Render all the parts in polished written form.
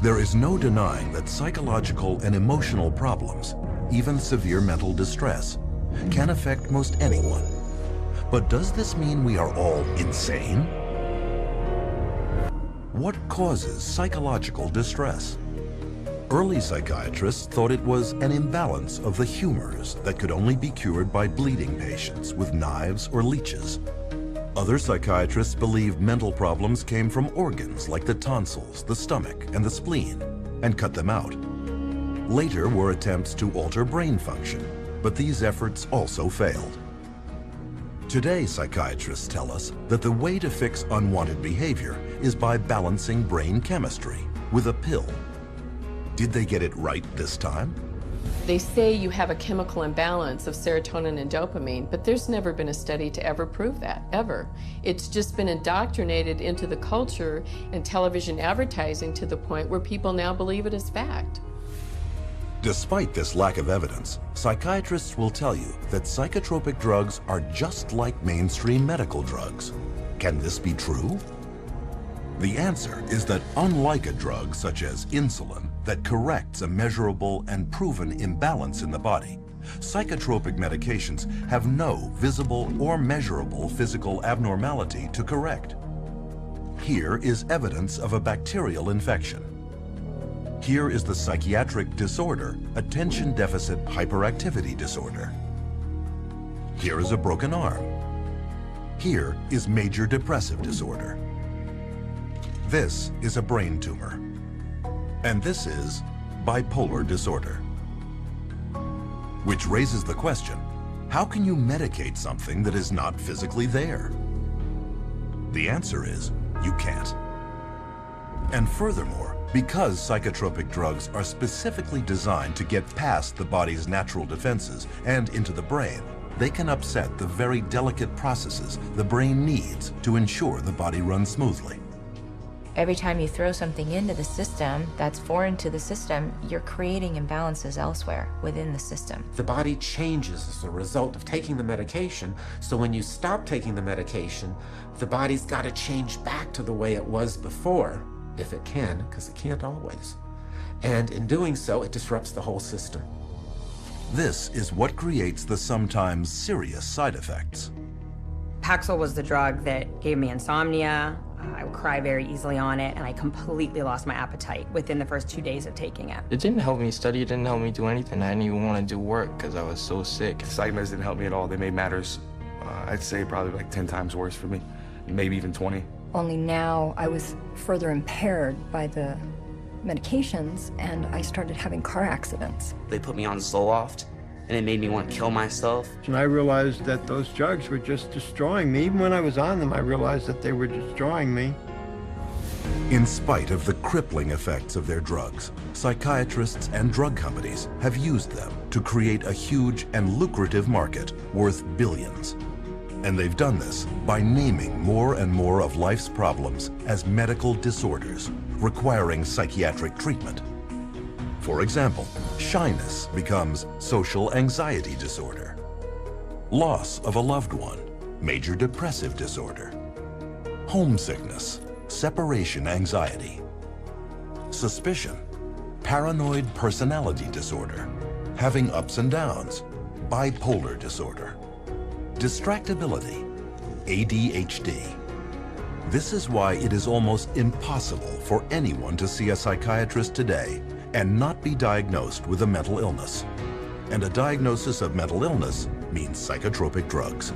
There is no denying that psychological and emotional problems, even severe mental distress, can affect most anyone. But does this mean we are all insane? What causes psychological distress? Early psychiatrists thought it was an imbalance of the humors that could only be cured by bleeding patients with knives or leeches. Other psychiatrists believed mental problems came from organs like the tonsils, the stomach, and the spleen, and cut them out. Later were attempts to alter brain function, but these efforts also failed. Today, psychiatrists tell us that the way to fix unwanted behavior is by balancing brain chemistry with a pill. Did they get it right this time? They say you have a chemical imbalance of serotonin and dopamine, but there's never been a study to ever prove that, ever. It's just been indoctrinated into the culture and television advertising to the point where people now believe it as fact. Despite this lack of evidence, psychiatrists will tell you that psychotropic drugs are just like mainstream medical drugs. Can this be true? The answer is that unlike a drug such as insulin that corrects a measurable and proven imbalance in the body, psychotropic medications have no visible or measurable physical abnormality to correct. Here is evidence of a bacterial infection. Here is the psychiatric disorder, attention deficit hyperactivity disorder. Here is a broken arm. Here is major depressive disorder. This is a brain tumor. And this is bipolar disorder. Which raises the question, how can you medicate something that is not physically there? The answer is, you can't. And furthermore, because psychotropic drugs are specifically designed to get past the body's natural defenses and into the brain, they can upset the very delicate processes the brain needs to ensure the body runs smoothly. Every time you throw something into the system that's foreign to the system, you're creating imbalances elsewhere within the system. The body changes as a result of taking the medication, so when you stop taking the medication, the body's got to change back to the way it was before, if it can, because it can't always. And in doing so, it disrupts the whole system. This is what creates the sometimes serious side effects. Paxil was the drug that gave me insomnia. I would cry very easily on it, and I completely lost my appetite within the first 2 days of taking it. It didn't help me study, it didn't help me do anything. I didn't even want to do work because I was so sick. Psych meds didn't help me at all. They made matters, I'd say probably like 10 times worse for me, maybe even 20. Only now I was further impaired by the medications, and I started having car accidents. They put me on Zoloft, and it made me want to kill myself. And I realized that those drugs were just destroying me. Even when I was on them, I realized that they were destroying me. In spite of the crippling effects of their drugs, psychiatrists and drug companies have used them to create a huge and lucrative market worth billions. And they've done this by naming more and more of life's problems as medical disorders, requiring psychiatric treatment. For example, shyness becomes social anxiety disorder. Loss of a loved one, major depressive disorder. Homesickness, separation anxiety. Suspicion, paranoid personality disorder. Having ups and downs, bipolar disorder. Distractibility, ADHD. This is why it is almost impossible for anyone to see a psychiatrist today and not be diagnosed with a mental illness. And a diagnosis of mental illness means psychotropic drugs.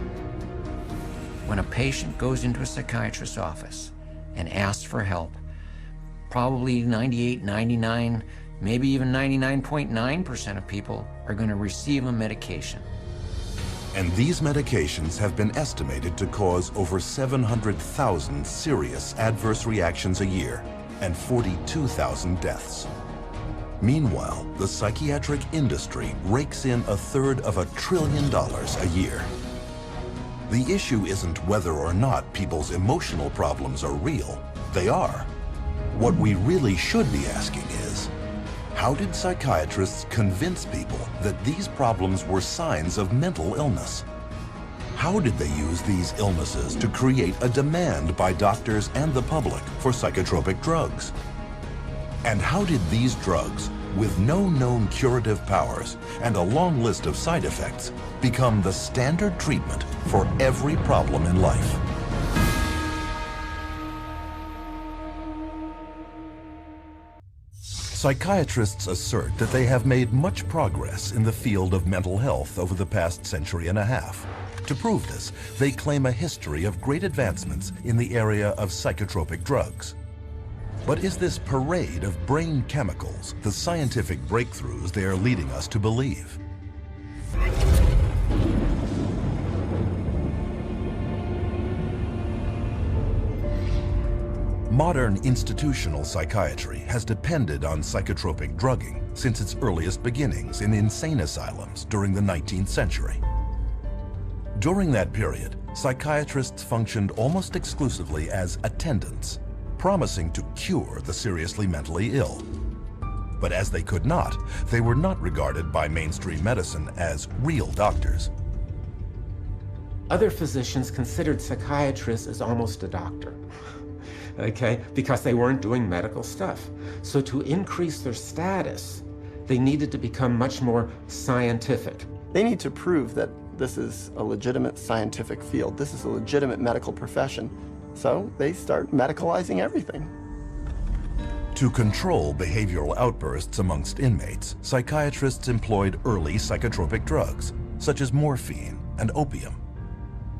When a patient goes into a psychiatrist's office and asks for help, probably 98, 99, maybe even 99.9% of people are going to receive a medication. And these medications have been estimated to cause over 700,000 serious adverse reactions a year and 42,000 deaths. Meanwhile, the psychiatric industry rakes in $1/3 of $1 trillion a year. The issue isn't whether or not people's emotional problems are real. They are. What we really should be asking is, how did psychiatrists convince people that these problems were signs of mental illness? How did they use these illnesses to create a demand by doctors and the public for psychotropic drugs? And how did these drugs, with no known curative powers and a long list of side effects, become the standard treatment for every problem in life? Psychiatrists assert that they have made much progress in the field of mental health over the past century and a half. To prove this, they claim a history of great advancements in the area of psychotropic drugs. But is this parade of brain chemicals the scientific breakthroughs they are leading us to believe? Modern institutional psychiatry has depended on psychotropic drugging since its earliest beginnings in insane asylums during the 19th century. During that period, psychiatrists functioned almost exclusively as attendants, promising to cure the seriously mentally ill. But as they could not, they were not regarded by mainstream medicine as real doctors. Other physicians considered psychiatrists as almost a doctor. Okay, because they weren't doing medical stuff. So to increase their status, they needed to become much more scientific. They need to prove that this is a legitimate scientific field. This is a legitimate medical profession. So they start medicalizing everything. To control behavioral outbursts amongst inmates, psychiatrists employed early psychotropic drugs, such as morphine and opium.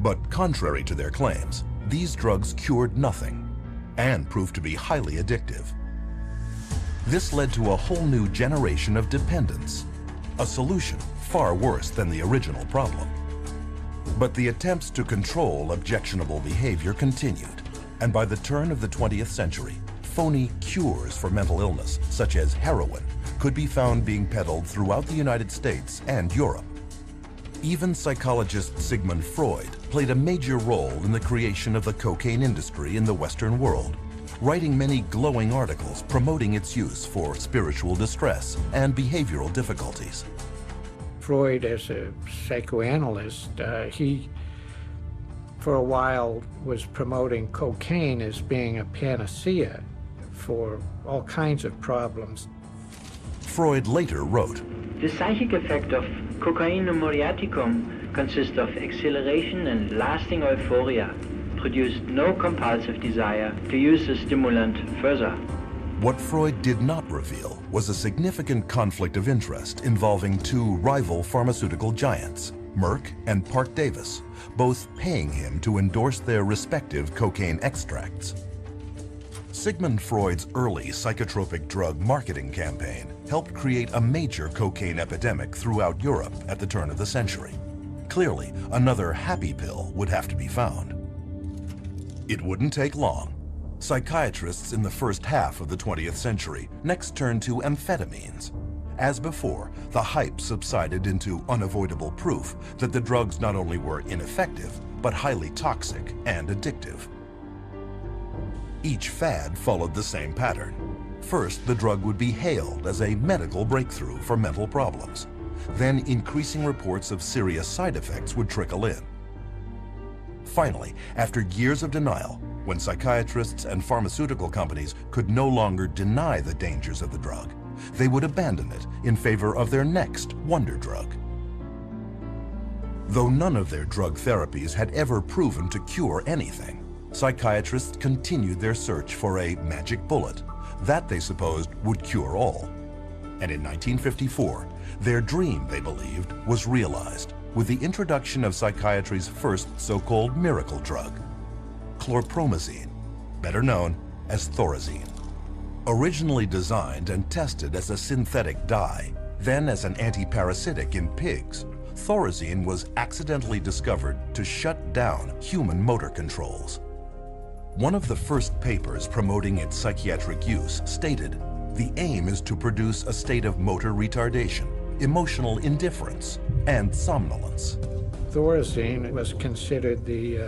But contrary to their claims, these drugs cured nothing and proved to be highly addictive. This led to a whole new generation of dependence, a solution far worse than the original problem. But the attempts to control objectionable behavior continued, and by the turn of the 20th century, phony cures for mental illness, such as heroin, could be found being peddled throughout the United States and Europe. Even psychologist Sigmund Freud played a major role in the creation of the cocaine industry in the Western world, writing many glowing articles promoting its use for spiritual distress and behavioral difficulties. Freud, as a psychoanalyst, he for a while was promoting cocaine as being a panacea for all kinds of problems. Freud later wrote, "The psychic effect of cocaine muriaticum consists of exhilaration and lasting euphoria, produced no compulsive desire to use the stimulant further." What Freud did not reveal was a significant conflict of interest involving two rival pharmaceutical giants, Merck and Parke-Davis, both paying him to endorse their respective cocaine extracts. Sigmund Freud's early psychotropic drug marketing campaign helped create a major cocaine epidemic throughout Europe at the turn of the century. Clearly, another happy pill would have to be found. It wouldn't take long. Psychiatrists in the first half of the 20th century next turned to amphetamines. As before, the hype subsided into unavoidable proof that the drugs not only were ineffective, but highly toxic and addictive. Each fad followed the same pattern. First, the drug would be hailed as a medical breakthrough for mental problems. Then, increasing reports of serious side effects would trickle in. Finally, after years of denial, when psychiatrists and pharmaceutical companies could no longer deny the dangers of the drug, they would abandon it in favor of their next wonder drug. Though none of their drug therapies had ever proven to cure anything, psychiatrists continued their search for a magic bullet that they supposed would cure all. And in 1954, their dream, they believed, was realized with the introduction of psychiatry's first so-called miracle drug, chlorpromazine, better known as Thorazine. Originally designed and tested as a synthetic dye, then as an anti-parasitic in pigs, Thorazine was accidentally discovered to shut down human motor controls. One of the first papers promoting its psychiatric use stated, "The aim is to produce a state of motor retardation, emotional indifference, and somnolence." Thorazine was considered the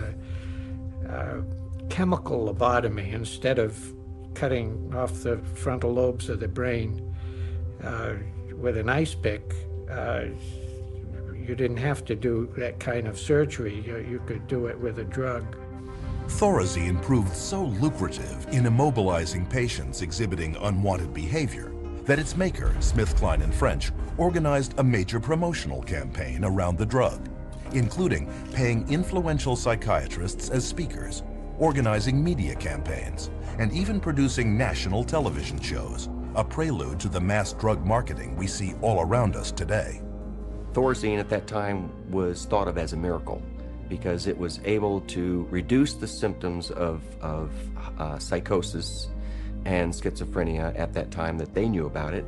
chemical lobotomy. Instead of cutting off the frontal lobes of the brain with an ice pick, you didn't have to do that kind of surgery. You could do it with a drug. Thorazine proved so lucrative in immobilizing patients exhibiting unwanted behavior that its maker, SmithKline & French, organized a major promotional campaign around the drug, including paying influential psychiatrists as speakers, organizing media campaigns, and even producing national television shows, a prelude to the mass drug marketing we see all around us today. Thorazine at that time was thought of as a miracle because it was able to reduce the symptoms of psychosis and schizophrenia at that time that they knew about it.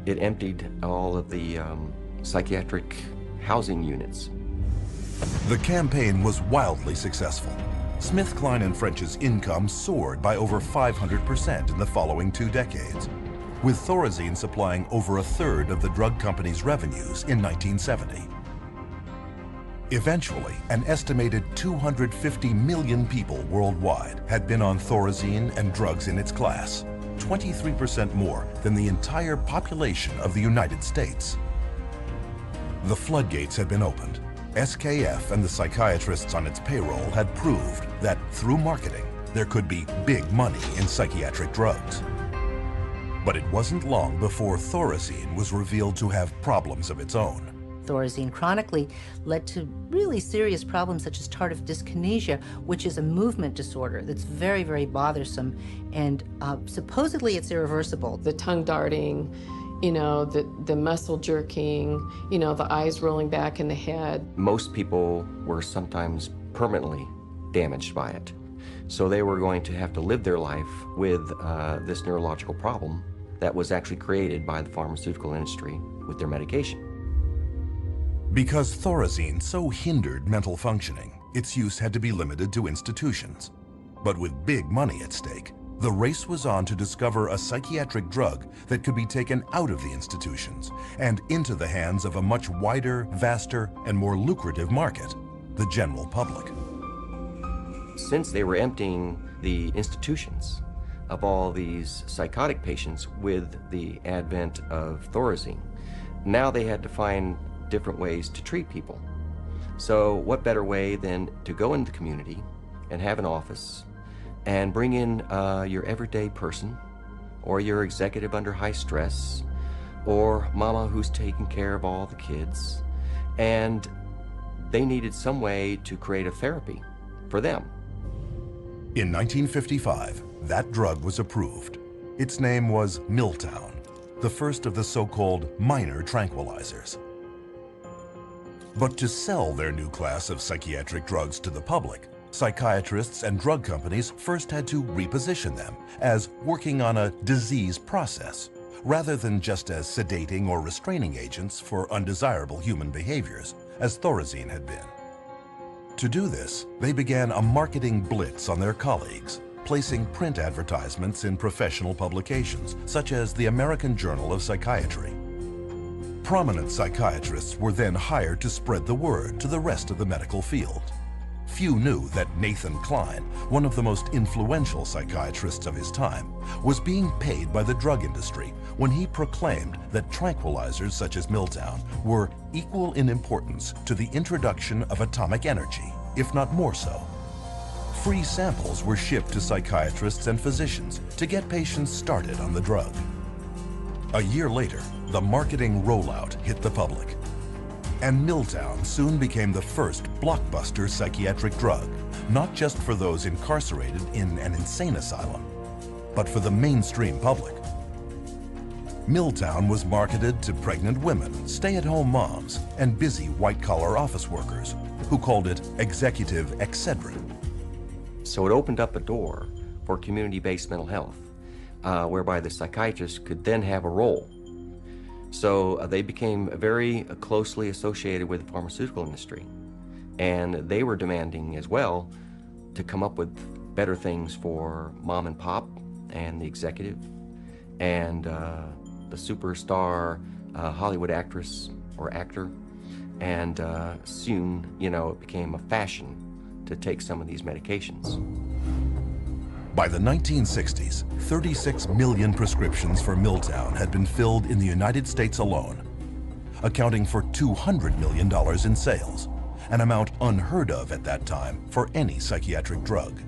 It emptied all of the psychiatric housing units. The campaign was wildly successful. SmithKline & French's income soared by over 500% in the following 2 decades, with Thorazine supplying over 1/3 of the drug company's revenues in 1970. Eventually, an estimated 250 million people worldwide had been on Thorazine and drugs in its class, 23% more than the entire population of the United States. The floodgates had been opened. SKF and the psychiatrists on its payroll had proved that through marketing, there could be big money in psychiatric drugs. But it wasn't long before Thorazine was revealed to have problems of its own. Thorazine chronically led to really serious problems such as tardive dyskinesia, which is a movement disorder that's very, very bothersome, and supposedly it's irreversible. The tongue darting, you know, the muscle jerking, you know, the eyes rolling back in the head. Most people were sometimes permanently damaged by it. So they were going to have to live their life with this neurological problem that was actually created by the pharmaceutical industry with their medication. Because Thorazine so hindered mental functioning, its use had to be limited to institutions. But with big money at stake, the race was on to discover a psychiatric drug that could be taken out of the institutions and into the hands of a much wider, vaster, and more lucrative market, the general public. Since they were emptying the institutions of all these psychotic patients with the advent of Thorazine, now they had to find different ways to treat people. So what better way than to go into the community and have an office and bring in your everyday person, or your executive under high stress, or mama who's taking care of all the kids, and they needed some way to create a therapy for them. In 1955, that drug was approved. Its name was Miltown, the first of the so-called minor tranquilizers. But to sell their new class of psychiatric drugs to the public, psychiatrists and drug companies first had to reposition them as working on a disease process, rather than just as sedating or restraining agents for undesirable human behaviors, as Thorazine had been. To do this, they began a marketing blitz on their colleagues, placing print advertisements in professional publications, such as the American Journal of Psychiatry. Prominent psychiatrists were then hired to spread the word to the rest of the medical field. Few knew that Nathan Klein, one of the most influential psychiatrists of his time, was being paid by the drug industry when he proclaimed that tranquilizers such as Miltown were equal in importance to the introduction of atomic energy, if not more so. Free samples were shipped to psychiatrists and physicians to get patients started on the drug. A year later, the marketing rollout hit the public. And Miltown soon became the first blockbuster psychiatric drug, not just for those incarcerated in an insane asylum, but for the mainstream public. Miltown was marketed to pregnant women, stay-at-home moms, and busy white-collar office workers, who called it executive Excedrin. So it opened up a door for community-based mental health, whereby the psychiatrist could then have a role. So they became very closely associated with the pharmaceutical industry, and they were demanding as well to come up with better things for mom and pop and the executive and the superstar Hollywood actress or actor, and soon, you know, it became a fashion to take some of these medications. By the 1960s, 36 million prescriptions for Miltown had been filled in the United States alone, accounting for $200 million in sales, an amount unheard of at that time for any psychiatric drug.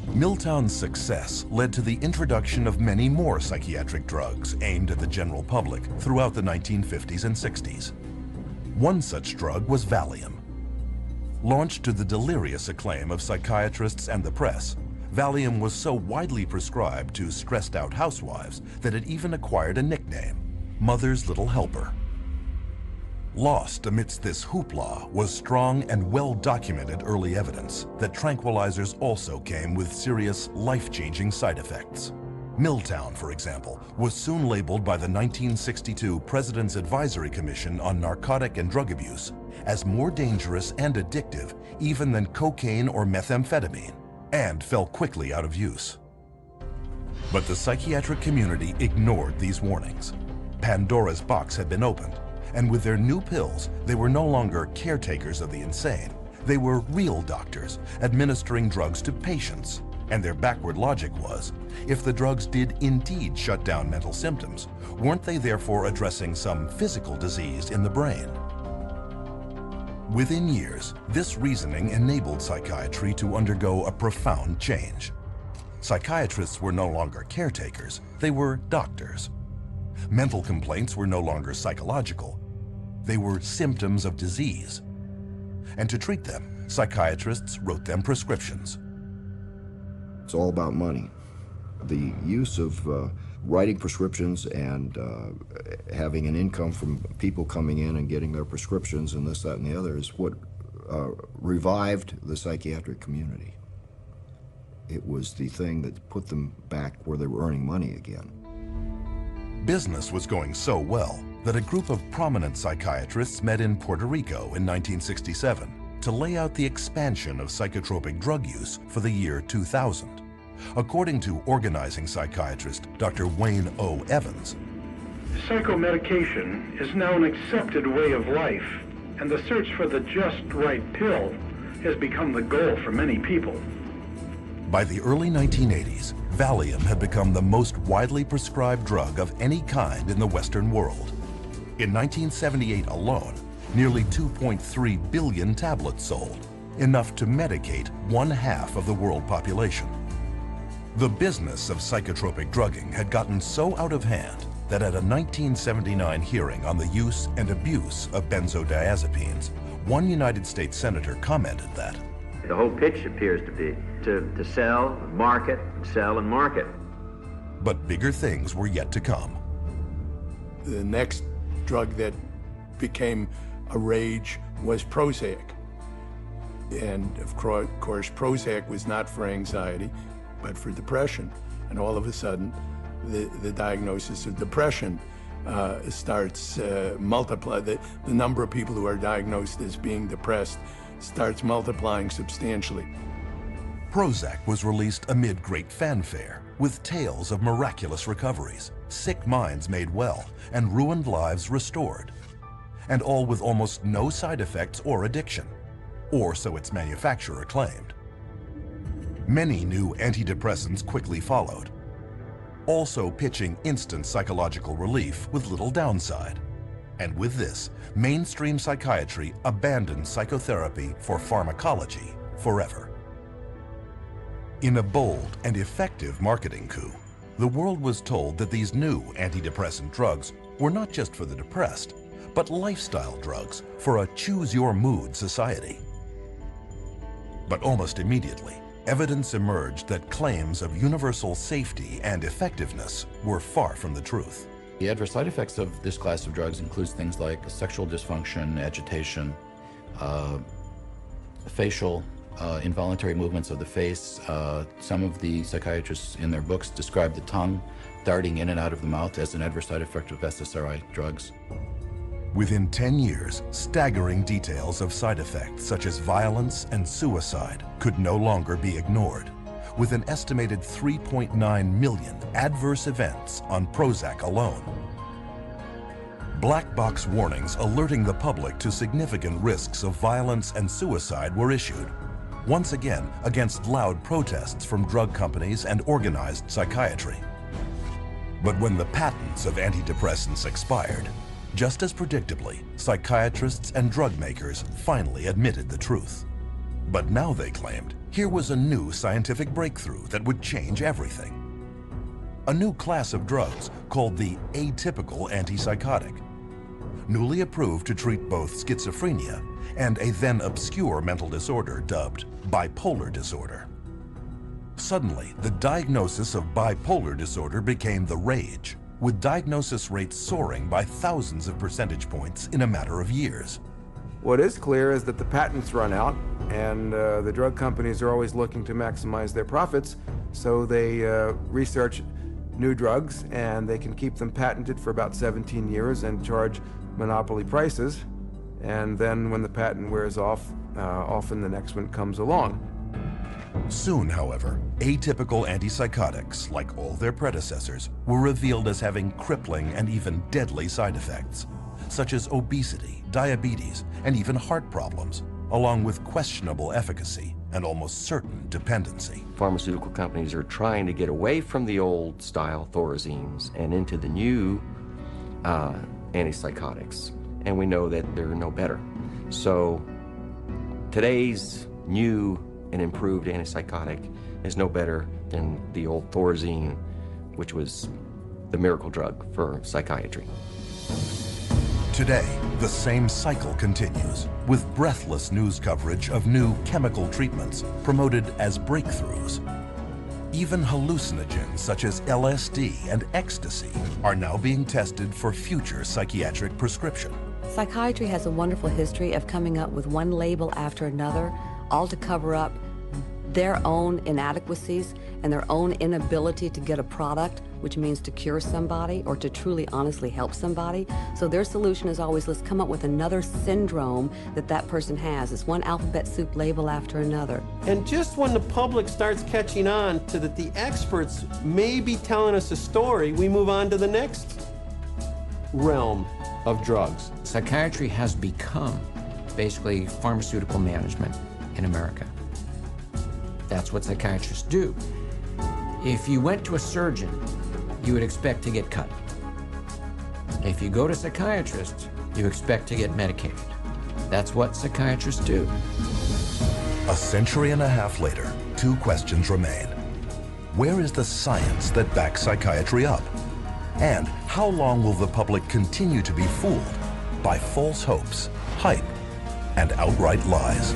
Milltown's success led to the introduction of many more psychiatric drugs aimed at the general public throughout the 1950s and 60s. One such drug was Valium. Launched to the delirious acclaim of psychiatrists and the press, Valium was so widely prescribed to stressed-out housewives that it even acquired a nickname, Mother's Little Helper. Lost amidst this hoopla was strong and well-documented early evidence that tranquilizers also came with serious, life-changing side effects. Milltown, for example, was soon labeled by the 1962 President's Advisory Commission on Narcotic and Drug Abuse as more dangerous and addictive even than cocaine or methamphetamine, and fell quickly out of use. But the psychiatric community ignored these warnings. Pandora's box had been opened, and with their new pills, they were no longer caretakers of the insane. They were real doctors administering drugs to patients. And their backward logic was, if the drugs did indeed shut down mental symptoms, weren't they therefore addressing some physical disease in the brain? Within years, this reasoning enabled psychiatry to undergo a profound change. Psychiatrists were no longer caretakers, they were doctors. Mental complaints were no longer psychological, they were symptoms of disease. And to treat them, psychiatrists wrote them prescriptions. It's all about money. The use of writing prescriptions and having an income from people coming in and getting their prescriptions and this, that, and the other is what revived the psychiatric community. It was the thing that put them back where they were earning money again. Business was going so well that a group of prominent psychiatrists met in Puerto Rico in 1967 to lay out the expansion of psychotropic drug use for the year 2000. According to organizing psychiatrist Dr. Wayne O. Evans, psychomedication is now an accepted way of life, and the search for the just right pill has become the goal for many people. By the early 1980s, Valium had become the most widely prescribed drug of any kind in the Western world. In 1978 alone, nearly 2.3 billion tablets sold, enough to medicate 1/2 of the world population. The business of psychotropic drugging had gotten so out of hand that at a 1979 hearing on the use and abuse of benzodiazepines, one United States senator commented that the whole pitch appears to be to sell, market, sell, and market. But bigger things were yet to come. The next drug that became a rage was Prozac. And of course, Prozac was not for anxiety, but for depression. And all of a sudden, the diagnosis of depression starts multiply. The number of people who are diagnosed as being depressed starts multiplying substantially. Prozac was released amid great fanfare, with tales of miraculous recoveries, sick minds made well, and ruined lives restored. And all with almost no side effects or addiction, or so its manufacturer claimed. Many new antidepressants quickly followed, also pitching instant psychological relief with little downside. And with this, mainstream psychiatry abandoned psychotherapy for pharmacology forever. In a bold and effective marketing coup, the world was told that these new antidepressant drugs were not just for the depressed, but lifestyle drugs for a choose-your-mood society. But almost immediately, evidence emerged that claims of universal safety and effectiveness were far from the truth. The adverse side effects of this class of drugs includes things like sexual dysfunction, agitation, facial, involuntary movements of the face. Some of the psychiatrists in their books describe the tongue darting in and out of the mouth as an adverse side effect of SSRI drugs. Within 10 years, staggering details of side effects such as violence and suicide could no longer be ignored, with an estimated 3.9 million adverse events on Prozac alone. Black box warnings alerting the public to significant risks of violence and suicide were issued, once again against loud protests from drug companies and organized psychiatry. But when the patents of antidepressants expired, Just as predictably, psychiatrists and drug makers finally admitted the truth. But now they claimed here was a new scientific breakthrough that would change everything. A new class of drugs called the atypical antipsychotic, newly approved to treat both schizophrenia and a then obscure mental disorder dubbed bipolar disorder. Suddenly, the diagnosis of bipolar disorder became the rage, with diagnosis rates soaring by thousands of percentage points in a matter of years. What is clear is that the patents run out, and the drug companies are always looking to maximize their profits, so they research new drugs, and they can keep them patented for about 17 years and charge monopoly prices. And then when the patent wears off, often the next one comes along. Soon, however, atypical antipsychotics, like all their predecessors, were revealed as having crippling and even deadly side effects, such as obesity, diabetes, and even heart problems, along with questionable efficacy and almost certain dependency. Pharmaceutical companies are trying to get away from the old style Thorazines and into the new antipsychotics, and we know that they're no better. So today's new and improved antipsychotic is no better than the old Thorazine, which was the miracle drug for psychiatry. Today, the same cycle continues, with breathless news coverage of new chemical treatments promoted as breakthroughs. Even hallucinogens such as LSD and ecstasy are now being tested for future psychiatric prescription. Psychiatry has a wonderful history of coming up with one label after another, all to cover up their own inadequacies and their own inability to get a product, which means to cure somebody or to truly honestly help somebody. So their solution is always, let's come up with another syndrome that person has. It's one alphabet soup label after another. And just when the public starts catching on to that the experts may be telling us a story, we move on to the next realm of drugs. Psychiatry has become basically pharmaceutical management in America. That's what psychiatrists do. If you went to a surgeon, you would expect to get cut. If you go to a psychiatrist, you expect to get medicated. That's what psychiatrists do. A century and a half later, two questions remain. Where is the science that backs psychiatry up? And how long will the public continue to be fooled by false hopes, hype, and outright lies?